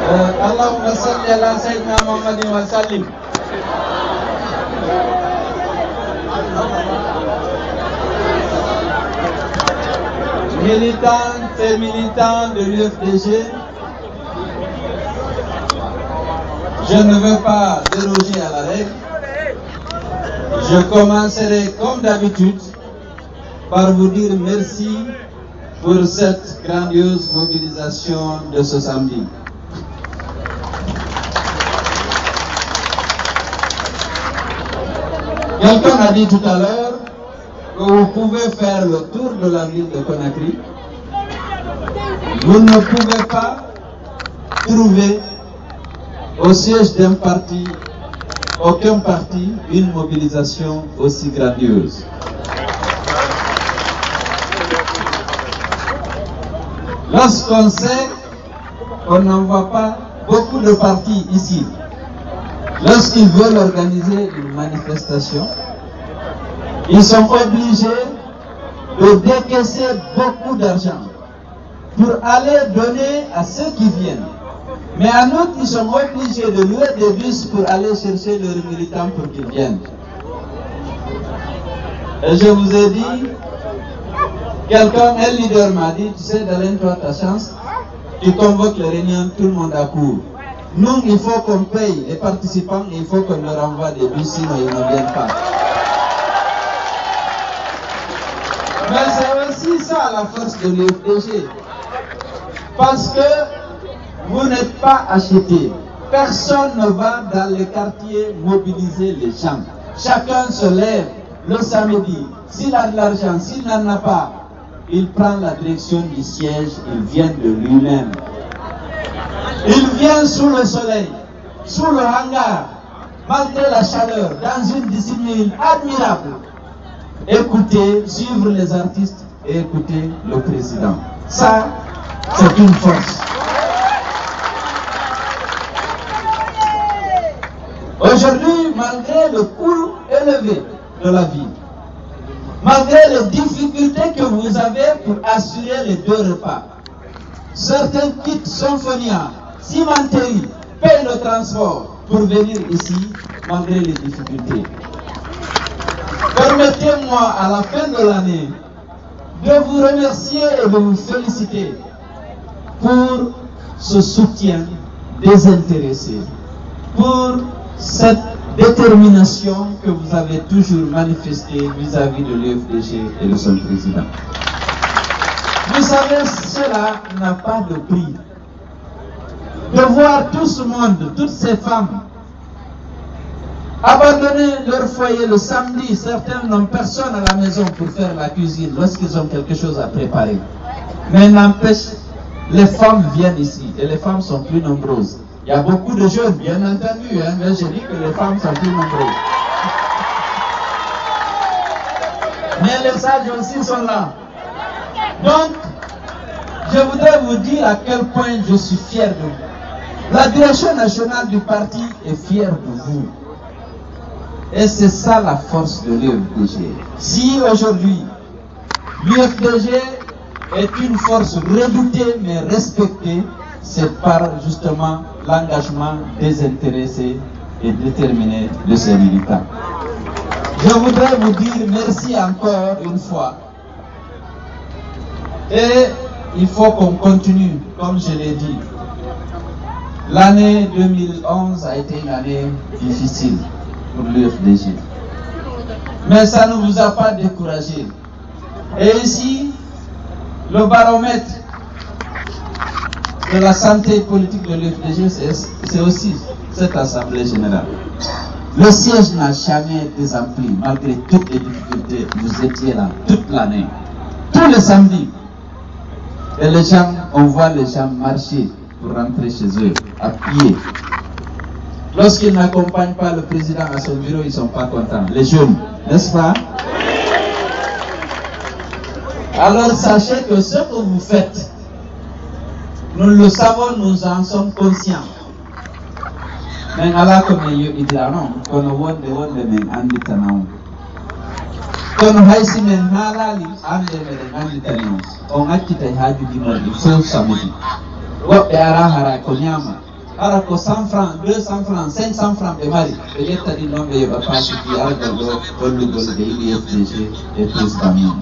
Allahumma salli ala Sayyidina Muhammadin wa sallim. Militantes et militants de l'UFDG, je ne veux pas déroger à la règle. Je commencerai comme d'habitude par vous dire merci pour cette grandiose mobilisation de ce samedi. Quelqu'un a dit tout à l'heure que vous pouvez faire le tour de la ville de Conakry. Vous ne pouvez pas trouver au siège d'un parti, aucun parti, une mobilisation aussi grandiose. Lorsqu'on sait qu'on n'en voit pas beaucoup de partis ici, lorsqu'ils veulent organiser une manifestation, ils sont obligés de décaisser beaucoup d'argent pour aller donner à ceux qui viennent. Mais en outre, ils sont obligés de louer des bus pour aller chercher leurs militants pour qu'ils viennent. Et je vous ai dit, un leader m'a dit, tu sais, Dalen, toi, ta chance, tu convoques les réunions, tout le monde accourt. Nous, il faut qu'on paye les participants, il faut qu'on leur envoie des bus, sinon ils ne viennent pas. Mais c'est aussi ça la force de l'UFDG. Parce que vous n'êtes pas achetés. Personne ne va dans les quartiers mobiliser les gens. Chacun se lève le samedi. S'il a de l'argent, s'il n'en a pas, il prend la direction du siège, il vient de lui-même. Il vient sous le soleil, sous le hangar, malgré la chaleur, dans une discipline admirable. Écoutez, suivre les artistes et écouter le président. Ça, c'est une force. Aujourd'hui, malgré le coût élevé de la vie, malgré les difficultés que vous avez pour assurer les 2 repas, certains quittent Symphonia, Cimenterie, payent le transport pour venir ici, malgré les difficultés. Permettez-moi, à la fin de l'année, de vous remercier et de vous féliciter pour ce soutien désintéressé, pour cette détermination que vous avez toujours manifestée vis-à-vis de l'UFDG et de son président. Vous savez, cela n'a pas de prix. De voir tout ce monde, toutes ces femmes, abandonner leur foyer le samedi, certains n'ont personne à la maison pour faire la cuisine lorsqu'ils ont quelque chose à préparer. Mais n'empêche, les femmes viennent ici et les femmes sont plus nombreuses. Il y a beaucoup de jeunes, bien entendu, hein, mais je dis que les femmes sont plus nombreuses. Mais les sages aussi sont là. Donc, je voudrais vous dire à quel point je suis fier de vous. La direction nationale du parti est fière de vous. Et c'est ça la force de l'UFDG. Si aujourd'hui, l'UFDG est une force redoutée mais respectée, c'est par justement l'engagement désintéressé et déterminé de ces militants. Je voudrais vous dire merci encore une fois. Et il faut qu'on continue, comme je l'ai dit. L'année 2011 a été une année difficile pour l'UFDG. Mais ça ne vous a pas découragé. Et ici, le baromètre de la santé politique de l'UFDG, c'est aussi cette Assemblée générale. Le siège n'a jamais été rempli, malgré toutes les difficultés. Vous étiez là toute l'année, tous les samedis. Et les gens, on voit les gens marcher pour rentrer chez eux, à pied. Lorsqu'ils n'accompagnent pas le président à son bureau, ils ne sont pas contents. Les jeunes, n'est-ce pas? Alors sachez que ce que vous faites, nous le savons, nous en sommes conscients. Mais Allah comme il dit non, qu'on wonde men andi tanao. Qu'on haisi men halali ande men andi tanao. On akita haju di mo il faut samedi. Wo ara hara ko nyama. ara ko 100 francs 200 francs 500 francs ɓe mari ɓe yettadi noon ɓe yoɓa pasiki argal ɗo hollugol ɓe yiɗi FDG e président mum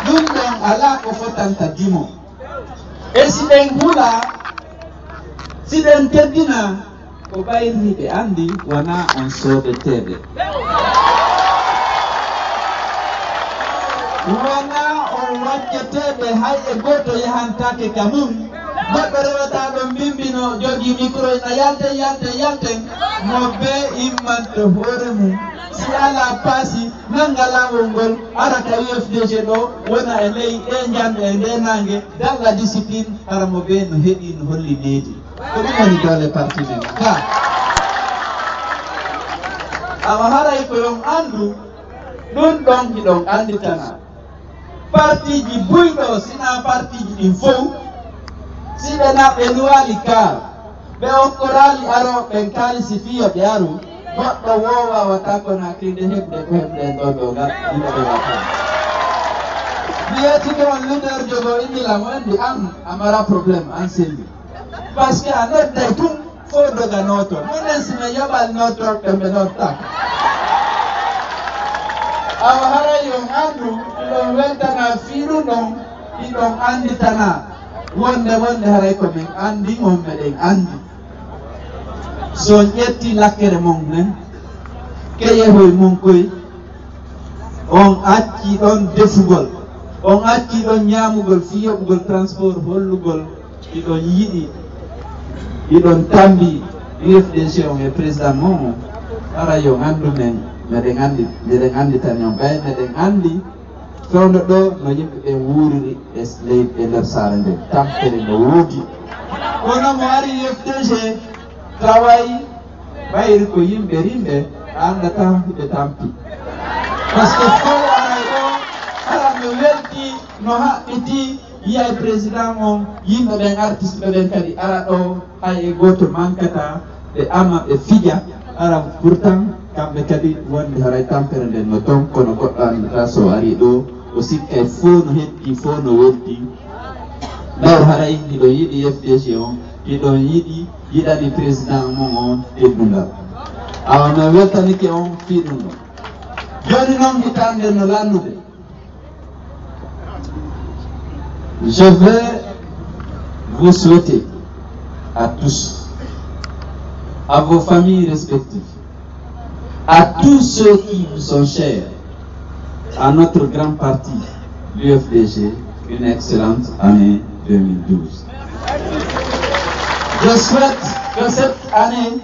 ɗum ɗon ala ko fotanta dimo e si ɗen hula si ɗen teddina ko ɓayri ɓe andi wona on soodeteɓe wona on wacceteɓe hay e goto yahantake ka mum goɗɗo rewata ɗo bimbino jogui micro na yalten mo be immante hoore mum si ala paasi nanga lawol ngol ara ka UFDG ɗo wona e ley ɗe jande e nde nangue dalla discipline ara mo be no heeɗi no holli needi ko ɗum woni dole parti men ka awa haray ko yon andu ɗum ɗon hiɗon anditana partiji buyɗo sina partiji ɗin fof si ɓe naɓɓe luwali kar ɓe okkorali aro ɓen kalisi fiyo ɓe aru goɗɗo wowa wata kono hakkille heɓde ko heɓde ɗon ɗo gal yimɓe wata wiyetike on leader jogo innilamo andi an amara probléme an selli par ce que a nodday tum fo doga noton minen sime yoɓal notor ɓemɓe nottaka awa haray on andu ɗon weltana fiiɗu ɗon ɗiɗon anditana wonde haray ko min andi on meɗen andi so ƴetti lakkere mon nen keyehoy mon koy on acci ɗon defugol on acci ɗon ñamugol fiyoɓugol transport hollugol ɗiɗon yiɗi ɗiɗon tambi UFDG on e président mon ara yo andu men meɗen andi tan yon ɓay meɗen andi fewno ɗo no yimɓe ɓe wuuriri e leydi e nder saare nde tampere no woodi kono mo ari UFDG tawayi ɓayri ko yimɓe rimɓe andata ɓe tampi par ce que fo aray ɗo ara mi welti no haɓɓiti yiyay président on yimɓe ɓen artiste ɓe ɓen kadi ara ɗo hay e goto mankata ɓe ama ɓe fija ara pourtant kamɓe kadi wonde haray tampere nden no ton kono goɗɗo andata so ari ɗo o sikkay fo no heddi fo no weddi law haray hiɗo yiɗi FDG on hiɗon yiɗani président mon on teddungal awa no weltanike on fiiɗum ɗo joni noon hitande no lannude je vais vous souhaiter à tous à vos familles respectives à tous ceux qui vous sont chers, à notre grand parti, l'UFDG, une excellente année 2012. Je souhaite que cette année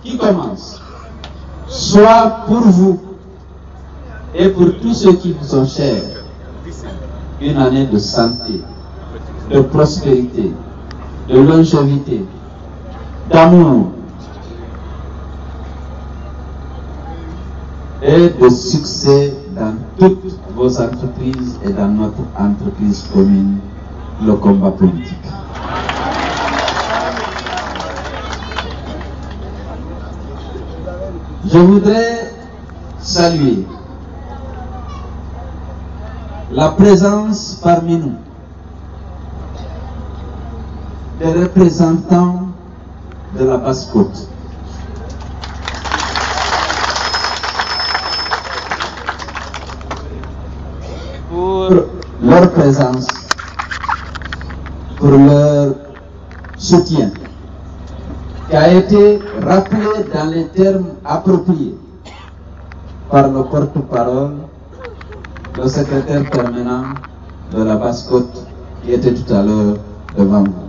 qui commence soit pour vous et pour tous ceux qui vous sont chers, une année de santé, de prospérité, de longévité, d'amour, et de succès dans toutes vos entreprises et dans notre entreprise commune, le combat politique. Je voudrais saluer la présence parmi nous des représentants de la Basse-Côte. Pour leur présence, pour leur soutien, qui a été rappelé dans les termes appropriés par le porte-parole, le secrétaire permanent de la Basse-Côte, qui était tout à l'heure devant vous.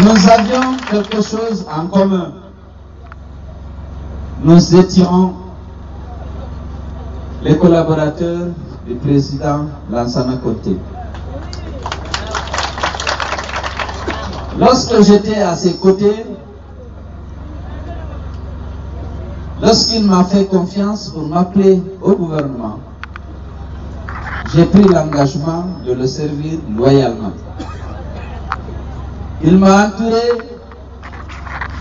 Nous avions quelque chose en commun. Nous étions les collaborateurs du président Lansana Conté. Lorsque j'étais à ses côtés, lorsqu'il m'a fait confiance pour m'appeler au gouvernement, j'ai pris l'engagement de le servir loyalement. Il m'a entouré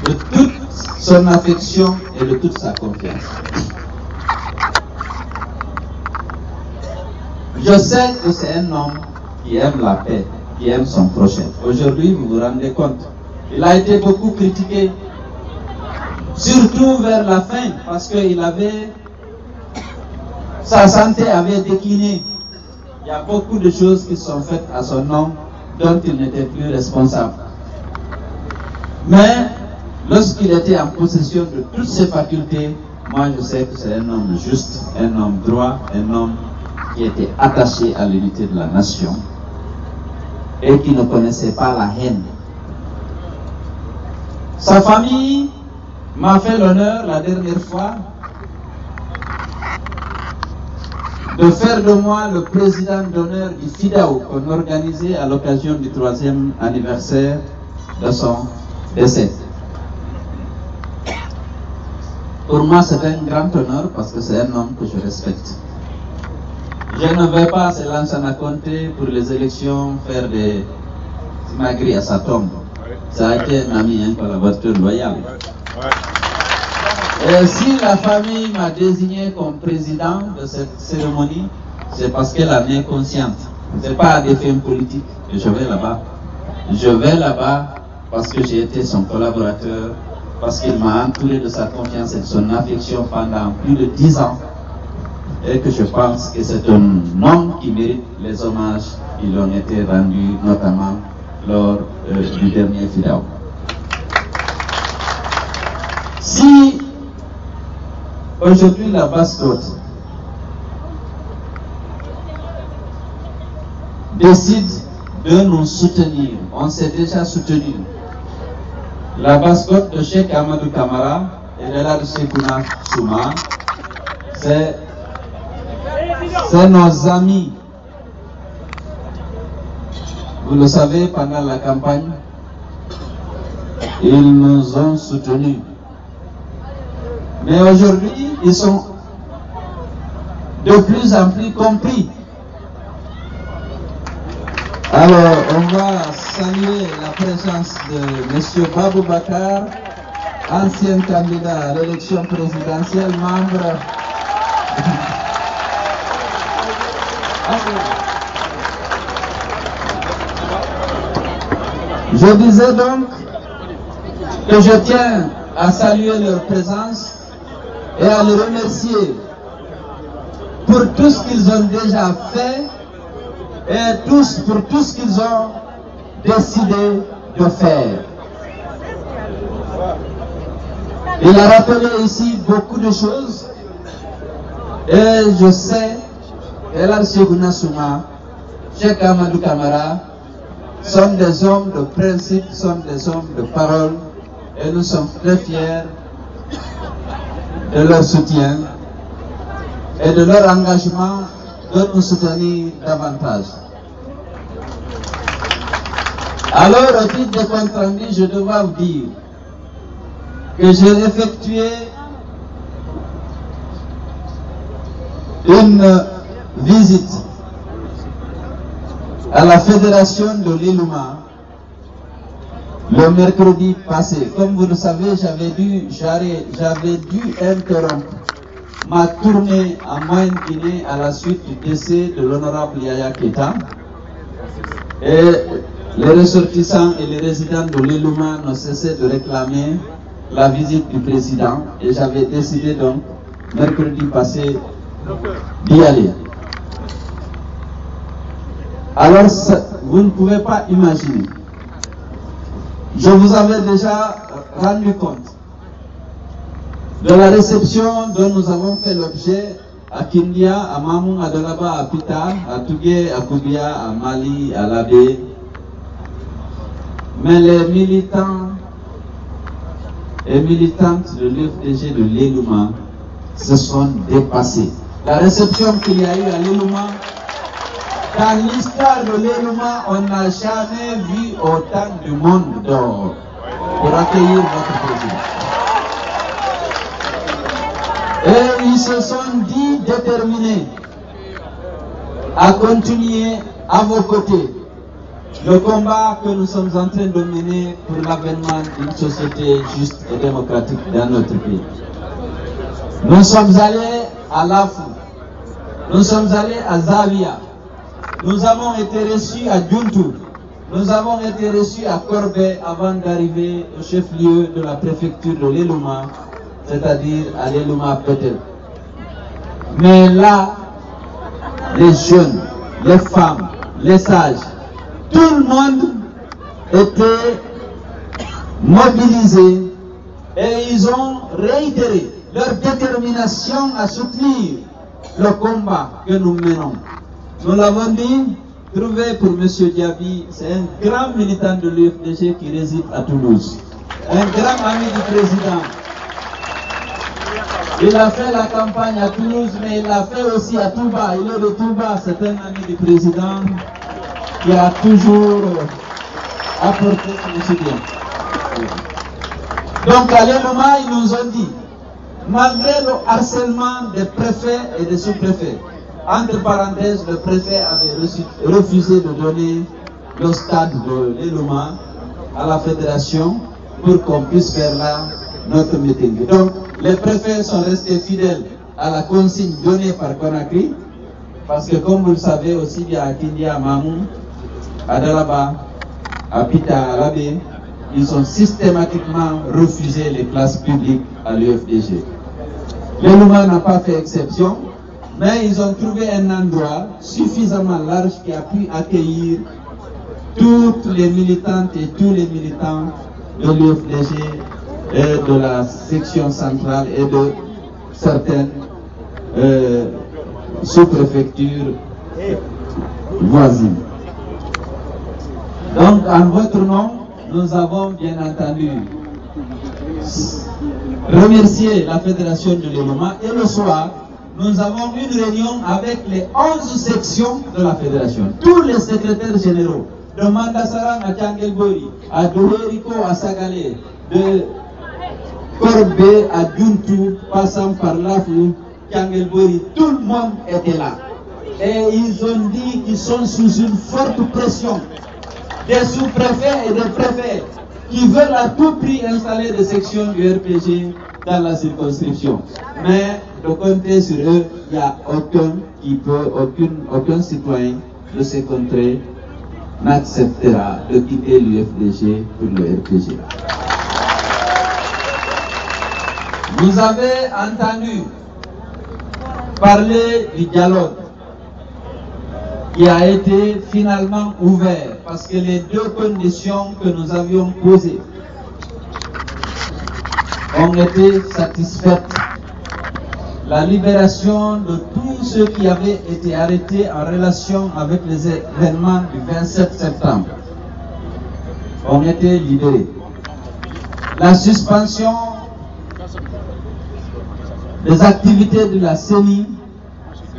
de toute son affection et de toute sa confiance. Je sais que c'est un homme qui aime la paix, qui aime son prochain. Aujourd'hui, vous vous rendez compte, il a été beaucoup critiqué, surtout vers la fin, parce que sa santé avait décliné. Il y a beaucoup de choses qui sont faites à son nom dont il n'était plus responsable. Mais lorsqu'il était en possession de toutes ses facultés, moi je sais que c'est un homme juste, un homme droit, un homme qui était attaché à l'unité de la nation et qui ne connaissait pas la haine. Sa famille m'a fait l'honneur la dernière fois de faire de moi le président d'honneur du FIDAO qu'on organisait à l'occasion du 3e anniversaire de son décès. Pour moi, c'est un grand honneur parce que c'est un homme que je respecte. Je ne vais pas se lancer à compter pour les élections faire des maigris à sa tombe. Ça a été un ami, un collaborateur loyal. Et si la famille m'a désigné comme président de cette cérémonie, c'est parce qu'elle en est consciente. Ce n'est pas à des fins politiques que je vais là-bas. Je vais là-bas parce que j'ai été son collaborateur, parce qu'il m'a entouré de sa confiance et de son affection pendant plus de 10 ans. Et que je pense que c'est un homme qui mérite les hommages qui lui ont été rendus, notamment lors du dernier FIDAO. Si aujourd'hui la Basse-Côte décide de nous soutenir, on s'est déjà soutenu. La Basse-Côte de Cheikh Amadou Camara et de la Cheikhouna Souma, c'est nos amis. Vous le savez, pendant la campagne, ils nous ont soutenus. Mais aujourd'hui, ils sont de plus en plus compris. Alors, on va saluer la présence de M. Babou Bakar, ancien candidat à l'élection présidentielle, membre... Je disais donc que je tiens à saluer leur présence et à les remercier pour tout ce qu'ils ont déjà fait et pour tout ce qu'ils ont décidé de faire. Il a rappelé ici beaucoup de choses et je sais qu'Elhadji Cheikhouna Souma, Cheikh Amadou Camara sont des hommes de principe, sont des hommes de parole et nous sommes très fiers de leur soutien et de leur engagement de nous soutenir davantage. Alors, au titre de compte rendu, je dois vous dire que j'ai effectué une visite à la Fédération de l'Ilouma le mercredi passé. Comme vous le savez, j'avais dû interrompre ma tournée en Moyenne-Guinée à la suite du décès de l'honorable Yaya Keita. Et les ressortissants et les résidents de l'Ilouma n'ont cessé de réclamer la visite du président et j'avais décidé donc, mercredi passé, d'y aller. Alors, vous ne pouvez pas imaginer. Je vous avais déjà rendu compte de la réception dont nous avons fait l'objet à Kindia, à Mamoun, à Delaba, à Pita, à Tougué, à Koubia, à Mali, à Labé. Mais les militants et militantes de l'UFDG de l'Ilouma se sont dépassés. La réception qu'il y a eu à l'Ilouma, dans l'histoire de l'Ilouma, on n'a jamais vu autant de monde d'or pour accueillir notre président. Et ils se sont dit déterminés à continuer à vos côtés le combat que nous sommes en train de mener pour l'avènement d'une société juste et démocratique dans notre pays. Nous sommes allés à Lafou, nous sommes allés à Zavia, nous avons été reçus à Djountou, Nous avons été reçus à Corbeil avant d'arriver au chef-lieu de la préfecture de l'Eluma, c'est-à-dire à l'Eluma-Pétel. Mais là, les jeunes, les femmes, les sages, tout le monde était mobilisé et ils ont réitéré leur détermination à soutenir le combat que nous menons. Nous l'avons dit, trouvé pour M. Diaby, c'est un grand militant de l'UFDG qui réside à Toulouse. Un grand ami du président. Il a fait la campagne à Toulouse, mais il l'a fait aussi à Touba. Il est de Touba, c'est un ami du président qui a toujours apporté son soutien. Donc à l'Eluma, ils nous ont dit, malgré le harcèlement des préfets et des sous-préfets, entre parenthèses, le préfet avait refusé de donner le stade de l'Eluma à la fédération pour qu'on puisse faire là notre meeting. Donc, les préfets sont restés fidèles à la consigne donnée par Conakry, parce que comme vous le savez, aussi bien à Kindia, à Mamou, à Dalaba, à Pita, à Labé, ils ont systématiquement refusé les classes publiques à l'UFDG. L'Eluma n'a pas fait exception, mais ils ont trouvé un endroit suffisamment large qui a pu accueillir toutes les militantes et tous les militants de l'UFDG et de la section centrale et de certaines sous-préfectures voisines. Donc, en votre nom, nous avons bien entendu remercier la fédération de l'Eluma et le soir, nous avons une réunion avec les 11 sections de la fédération. Tous les secrétaires généraux, de Mandassarang à Tchangelbori, à Douheriko à Sagalé, de Corbeil à Djountou, passant par Lafou, Tchangelbori, tout le monde était là. Et ils ont dit qu'ils sont sous une forte pression des sous-préfets et des préfets qui veulent à tout prix installer des sections du RPG dans la circonscription. Mais de compter sur eux, il n'y a aucun citoyen de ces contrées n'acceptera de quitter l'UFDG pour le RPG. Vous avez entendu parler du dialogue qui a été finalement ouvert parce que les deux conditions que nous avions posées ont été satisfaites. La libération de tous ceux qui avaient été arrêtés en relation avec les événements du 27 septembre ont été libérés. La suspension des activités de la CENI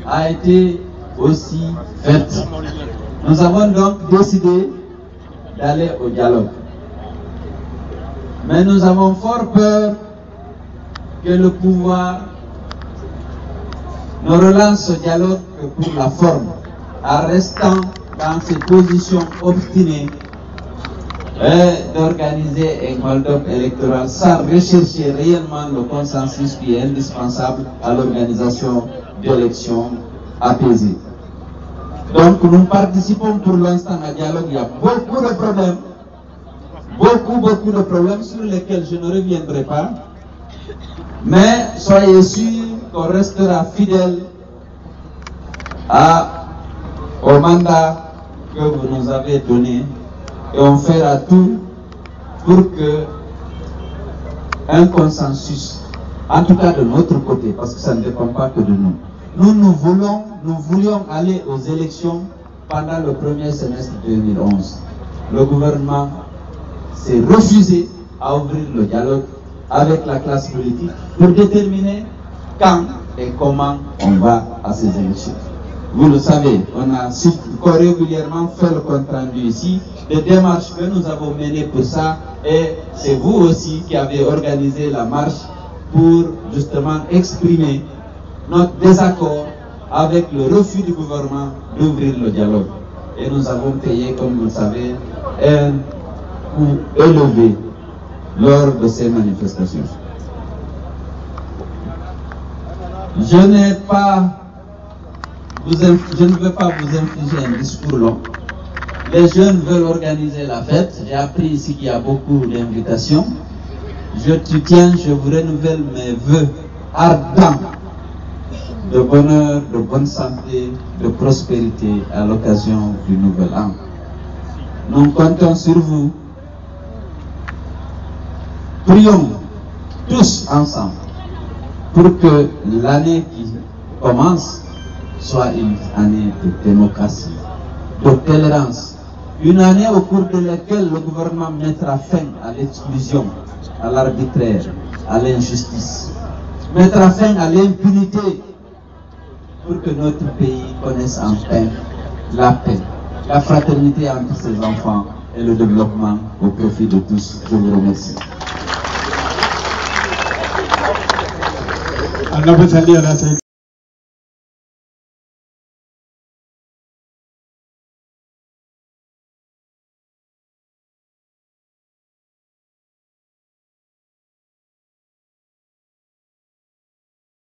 a été aussi faite. Nous avons donc décidé d'aller au dialogue. Mais nous avons fort peur que le pouvoir ne relance ce dialogue que pour la forme, en restant dans ses positions obstinées et d'organiser un hold-up électoral sans rechercher réellement le consensus qui est indispensable à l'organisation d'élections apaisées. Donc nous participons pour l'instant à dialogue. Il y a beaucoup de problèmes, beaucoup de problèmes sur lesquels je ne reviendrai pas. Mais soyez sûrs qu'on restera fidèle au mandat que vous nous avez donné et on fera tout pour que un consensus, en tout cas de notre côté, parce que ça ne dépend pas que de nous. Nous voulions aller aux élections pendant le premier semestre 2011. Le gouvernement s'est refusé à ouvrir le dialogue avec la classe politique pour déterminer quand et comment on va à ces élections. Vous le savez, on a régulièrement fait le compte rendu ici, des démarches que nous avons menées pour ça, et c'est vous aussi qui avez organisé la marche pour justement exprimer notre désaccord avec le refus du gouvernement d'ouvrir le dialogue. Et nous avons payé, comme vous le savez, un coût élevé lors de ces manifestations. Je ne vais pas vous infliger un discours long, Les jeunes veulent organiser la fête. J'ai appris ici qu'il y a beaucoup d'invitations. Je vous renouvelle mes vœux ardents de bonheur, de bonne santé, de prospérité à l'occasion du nouvel an. Nous comptons sur vous. Prions tous ensemble pour que l'année qui commence soit une année de démocratie, de tolérance, une année au cours de laquelle le gouvernement mettra fin à l'exclusion, à l'arbitraire, à l'injustice, mettra fin à l'impunité, pour que notre pays connaisse enfin la paix, la fraternité entre ses enfants et le développement au profit de tous. Je vous remercie.